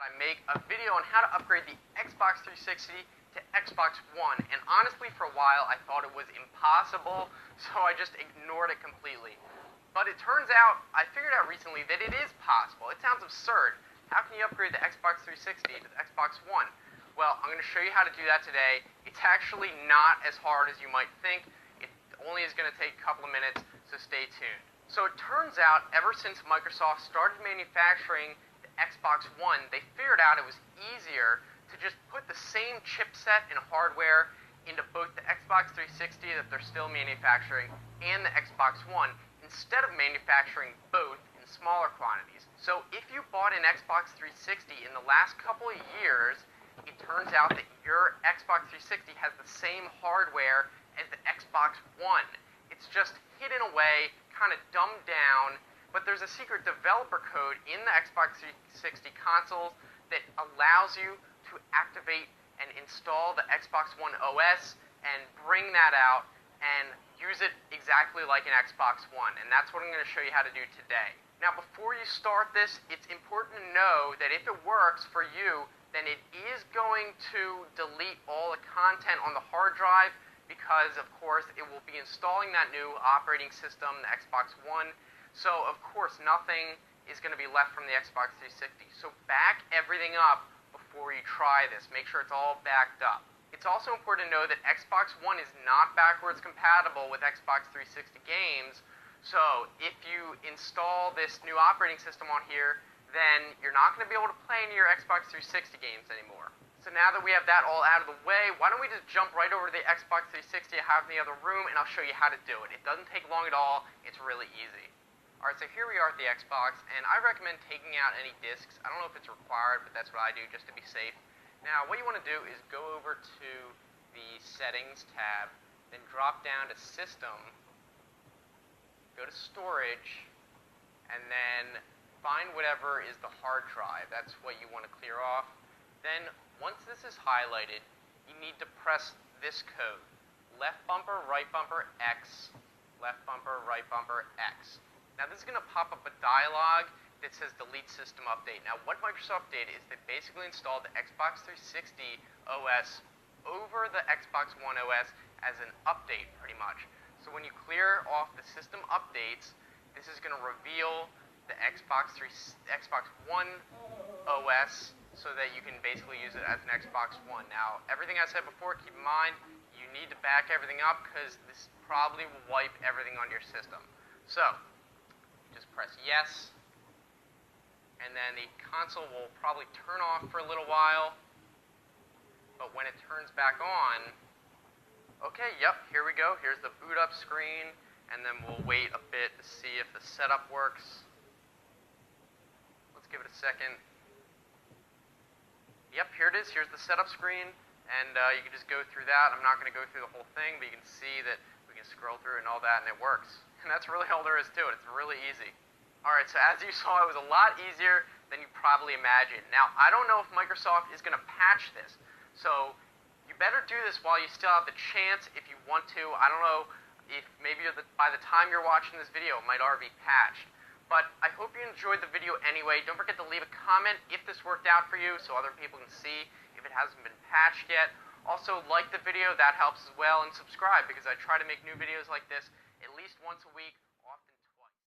I make a video on how to upgrade the Xbox 360 to Xbox One, and honestly for a while I thought it was impossible, so I just ignored it completely. But it turns out, I figured out recently that it is possible. It sounds absurd. How can you upgrade the Xbox 360 to the Xbox One? Well, I'm going to show you how to do that today. It's actually not as hard as you might think. It only is going to take a couple of minutes, so stay tuned. So it turns out, ever since Microsoft started manufacturing the Xbox One, they figured out it was easier to just put the same chipset and hardware into both the Xbox 360 that they're still manufacturing and the Xbox One, instead of manufacturing both in smaller quantities. So if you bought an Xbox 360 in the last couple of years, it turns out that your Xbox 360 has the same hardware as the Xbox One. It's just hidden away, kind of dumbed down, but there's a secret developer code in the Xbox 360 consoles that allows you to activate and install the Xbox One OS and bring that out and use it exactly like an Xbox One, and that's what I'm going to show you how to do today. Now, before you start this, it's important to know that if it works for you, then it is going to delete all the content on the hard drive because, of course, it will be installing that new operating system, the Xbox One, so, of course, nothing is going to be left from the Xbox 360. So back everything up before you try this. Make sure it's all backed up. It's also important to know that Xbox One is not backwards compatible with Xbox 360 games, so if you install this new operating system on here, then you're not going to be able to play any of your Xbox 360 games anymore. So now that we have that all out of the way, why don't we just jump right over to the Xbox 360 I have in the other room, and I'll show you how to do it. It doesn't take long at all. It's really easy. Alright, so here we are at the Xbox, and I recommend taking out any discs. I don't know if it's required, but that's what I do just to be safe. Now, what you want to do is go over to the Settings tab, then drop down to System, go to Storage, and then find whatever is the hard drive. That's what you want to clear off. Then, once this is highlighted, you need to press this code. Left bumper, right bumper, X. Left bumper, right bumper, X. Now, this is going to pop up a dialog that says Delete System Update. Now, what Microsoft did is they basically installed the Xbox 360 OS over the Xbox One OS as an update, pretty much. So when you clear off the system updates, this is going to reveal the Xbox One OS so that you can basically use it as an Xbox One. Now, everything I said before, keep in mind, you need to back everything up because this probably will wipe everything on your system. So, just press yes, and then the console will probably turn off for a little while, but when it turns back on, okay, yep, here we go. Here's the boot up screen, and then we'll wait a bit to see if the setup works. Let's give it a second. Yep, here it is. Here's the setup screen, and you can just go through that. I'm not going to go through the whole thing, but you can see that we can scroll through and all that, and it works. And that's really all there is to it. It's really easy. Alright, so as you saw, it was a lot easier than you probably imagined. Now, I don't know if Microsoft is going to patch this, so you better do this while you still have the chance if you want to. I don't know if maybe by the time you're watching this video, it might already be patched. But I hope you enjoyed the video anyway. Don't forget to leave a comment if this worked out for you so other people can see if it hasn't been patched yet. Also, like the video, that helps as well, and subscribe because I try to make new videos like this at least once a week.